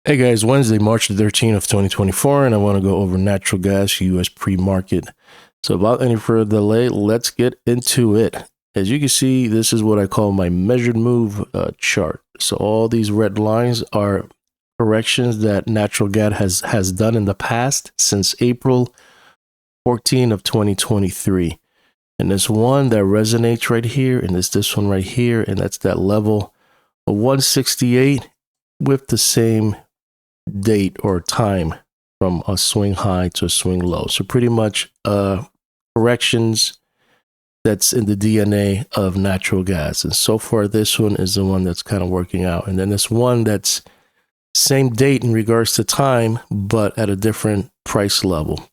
Hey guys, Wednesday, March the 13th of 2024, and I want to go over natural gas US pre-market. So without any further delay, let's get into it. As you can see, this is what I call my measured move chart. So all these red lines are corrections that natural gas has done in the past since April 14 of 2023. And there's one that resonates right here, and there's this one right here, and that's that level of 168 with the same date or time from a swing high to a swing low. So pretty much corrections that's in the DNA of natural gas. And so far, this one is the one that's kind of working out. And then there's one that's same date in regards to time, but at a different price level.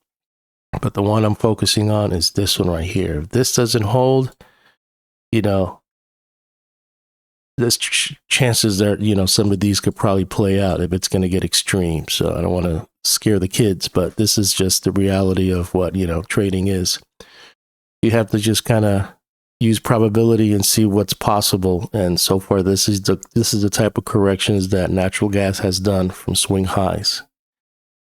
But the one I'm focusing on is this one right here. If this doesn't hold, there's chances that some of these could probably play out if it's going to get extreme. So I don't want to scare the kids, but this is just the reality of what trading is. You have to just kind of use probability and see what's possible. And so far, this is the type of corrections that natural gas has done from swing highs.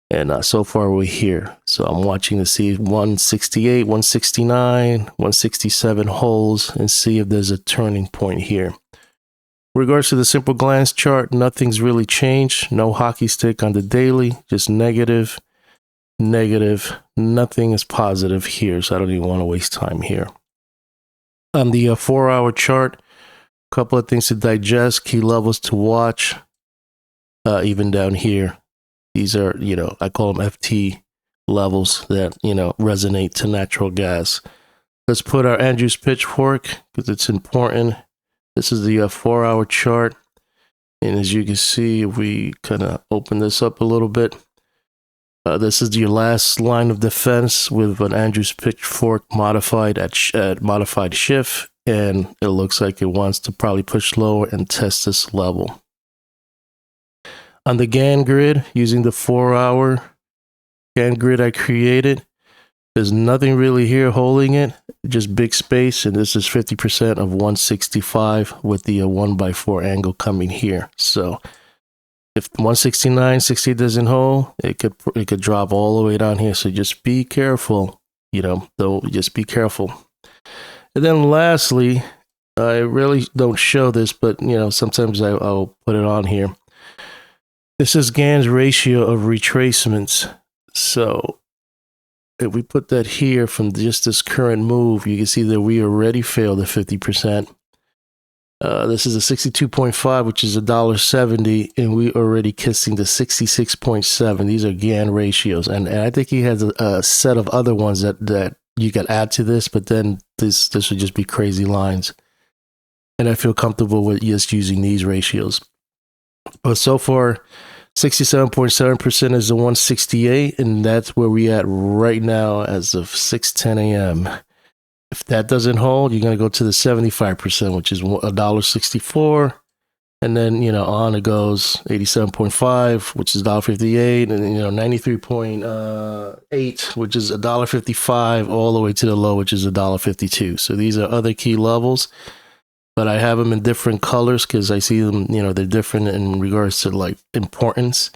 And so far we're here. So I'm watching to see 168, 169, 167 holds and see if there's a turning point here. In regards to the simple glance chart, nothing's really changed. No hockey stick on the daily, just negative, negative. Nothing is positive here, so I don't even want to waste time here. On the 4-hour chart, a couple of things to digest, key levels to watch, even down here. These are, I call them FT levels that, resonate to natural gas. Let's put our Andrews pitchfork because it's important. This is the 4-hour chart. And as you can see, if we kind of open this up a little bit, this is your last line of defense with an Andrews pitchfork modified at modified shift. And it looks like it wants to probably push lower and test this level. On the Gann grid, using the 4-hour Gann grid I created, there's nothing really here holding it, just big space, and this is 50% of 165 with the 1x4 angle coming here. So if 169, 60 doesn't hold, it could drop all the way down here. So just be careful, just be careful. And then lastly, I really don't show this, but sometimes I'll put it on here. This is Gann's ratio of retracements. So if we put that here from just this current move, you can see that we already failed at 50%. This is a 62.5, which is $1.70, and we already kissing the 66.7. These are Gann ratios, and I think he has a set of other ones that you could add to this, but then this would just be crazy lines. And I feel comfortable with just using these ratios. But so far, 67.7% is the 168, and that's where we at right now as of 6:10 a.m. If that doesn't hold, you're going to go to the 75%, which is $1.64. And then, on it goes 87.5, which is $1.58, and 93.8, which is $1.55, all the way to the low, which is $1.52. So these are other key levels. But I have them in different colors because I see them, they're different in regards to like importance.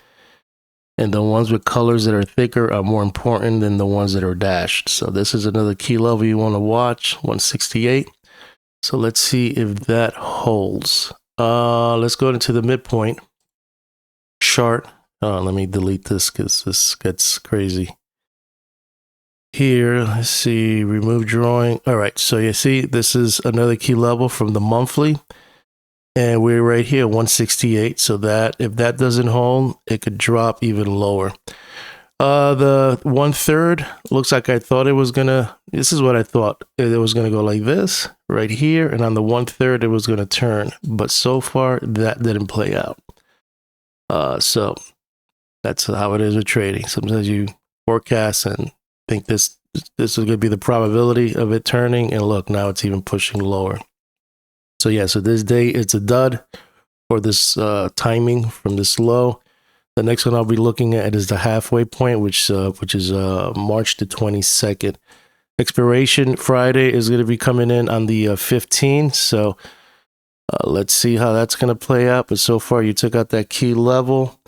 And the ones with colors that are thicker are more important than the ones that are dashed. So this is another key level you want to watch, 168. So let's see if that holds. Let's go into the midpoint chart. Let me delete this because this gets crazy. Here, let's see, remove drawing. All right, so you see, this is another key level from the monthly. And we're right here, 168. So that if that doesn't hold, it could drop even lower. The 1/3 looks like I thought it was gonna, this is what I thought. It was gonna go like this, right here. And on the 1/3, it was gonna turn. But so far, that didn't play out. So that's how it is with trading. Sometimes you forecast and think this is going to be the probability of it turning, and look, now it's even pushing lower. So yeah, so this day it's a dud for this timing from this low. The next one I'll be looking at is the halfway point, which is March the 22nd. Expiration Friday is going to be coming in on the 15th. So let's see how that's going to play out. But so far, you took out that key level.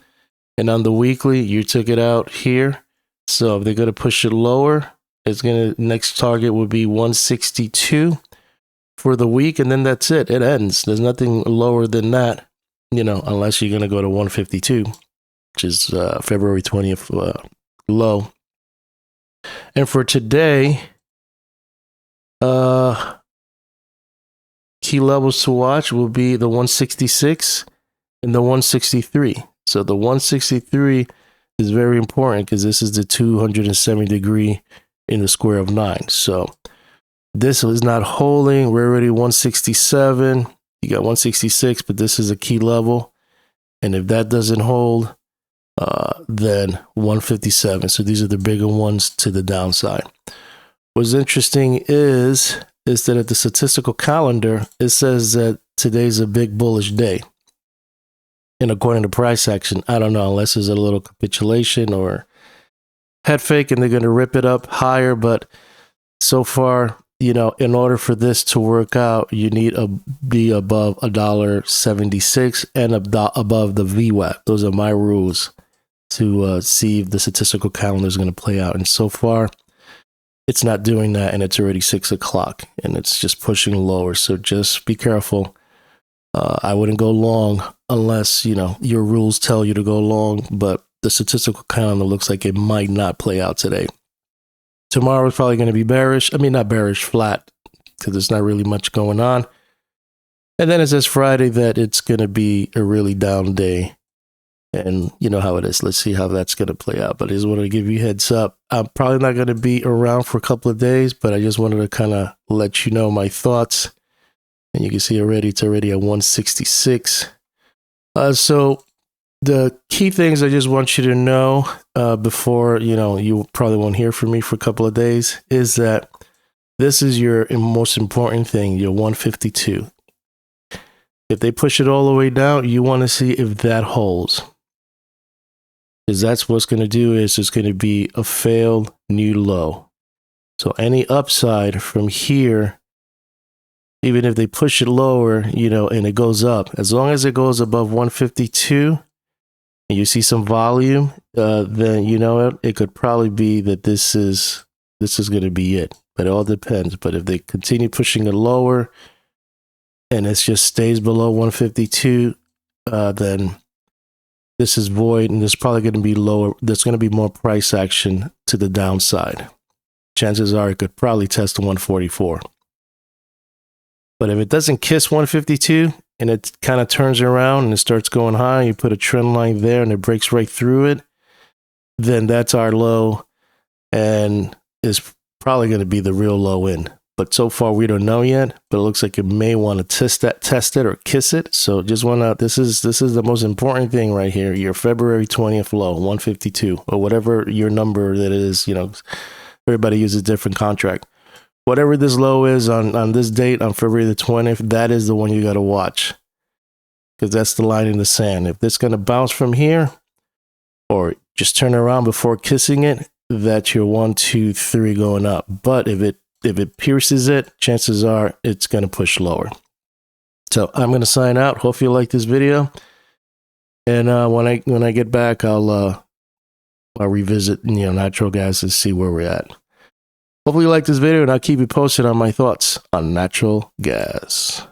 And on the weekly, you took it out here. So if they're going to push it lower, it's going to, next target would be 162 for the week. And then that's it. It ends. There's nothing lower than that, unless you're going to go to 152, which is February 20th low. And for today, key levels to watch will be the 166 and the 163. So the 163 is very important because this is the 270 degree in the square of 9. So this is not holding. We're already 167. You got 166, but this is a key level. And if that doesn't hold, then 157. So these are the bigger ones to the downside. What's interesting is that at the statistical calendar, it says that today's a big bullish day. And according to price action, I don't know, unless there's a little capitulation or head fake and they're going to rip it up higher. But so far, in order for this to work out, you need to be above $1.76 and above the VWAP. Those are my rules to see if the statistical calendar is going to play out. And so far, it's not doing that, and it's already 6 o'clock, and it's just pushing lower. So just be careful. I wouldn't go long unless, your rules tell you to go long, but the statistical calendar looks like it might not play out today. Tomorrow is probably going to be bearish. I mean, not bearish, flat, because there's not really much going on. And then it says Friday that it's going to be a really down day. And you know how it is. Let's see how that's going to play out. But I just wanted to give you a heads up. I'm probably not going to be around for a couple of days, but I just wanted to kind of let you know my thoughts. And you can see it's already at 166. So the key things I just want you to know before, you probably won't hear from me for a couple of days, is that this is your most important thing, your 152. If they push it all the way down, you want to see if that holds. Because that's what's going to do is it's going to be a failed new low. So any upside from here, even if they push it lower, and it goes up, as long as it goes above 152 and you see some volume, then it could probably be that this is going to be it. But it all depends. But if they continue pushing it lower and it just stays below 152, then this is void, and there's probably going to be lower. There's going to be more price action to the downside. Chances are it could probably test 144. But if it doesn't kiss 152 and it kind of turns around and it starts going high, you put a trend line there and it breaks right through it, then that's our low and is probably going to be the real low end. But so far we don't know yet, but it looks like it may want to test it or kiss it. So just want to, this is the most important thing right here. Your February 20th low, 152, or whatever your number that is, everybody uses different contract. Whatever this low is on this date, on February the 20th, that is the one you got to watch. Because that's the line in the sand. If it's going to bounce from here or just turn around before kissing it, that's your 1, 2, 3 going up. But if it pierces it, chances are it's going to push lower. So I'm going to sign out. Hope you like this video. And when I get back, I'll revisit natural gas and see where we're at. Hopefully you like this video, and I'll keep you posted on my thoughts on natural gas.